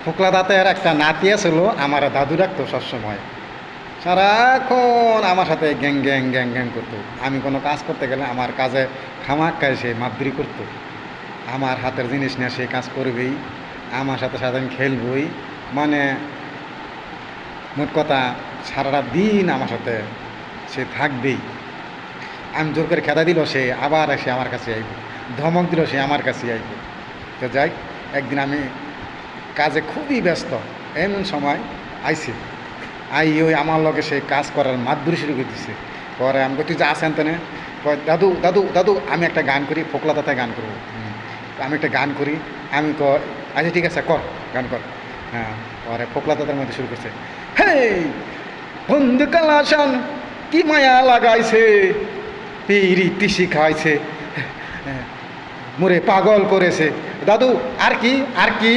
ফোকলা দাঁতের একটা নাতি ছিল, আমার দাদু রাখতো সবসময়, সারাক্ষণ আমার সাথে গ্যাং গ্যাং গ্যাং গ্যাং করতো। আমি কোনো কাজ করতে গেলে আমার কাজে খামাক্কায় সে মাতবরি করতো। আমার হাতের জিনিস নিয়ে সে কাজ করবেই, আমার সাথে সারাদিন খেলবই, মানে মোট কথা সারাটা দিন আমার সাথে সে থাকবেই। আমি জোর করে খেদা দিল সে আবার এসে আমার কাছে আইব, ধমক দিল সে আমার কাছে আইব। তো যাই, একদিন আমি কাজে খুবই ব্যস্ত, এমন সময় আইসি, ওই আমার লগে সে কাজ করার মাতবুরি শুরু করে দিছে। পরে আমি তুই যা আসেন তেনে, দাদু দাদু দাদু আমি একটা গান করি, ফোকলা দাতায় গান করবো। আমি একটা গান করি, আমি আচ্ছা ঠিক আছে কর, গান কর। হ্যাঁ, পরে ফোকলা দাতার মধ্যে শুরু করছে, হে বন্ধু কালাসান কি মায়া লাগাইছে, পিরিতি শিখাইছে, মোরে পাগল করেছে। দাদু আর কি আর কি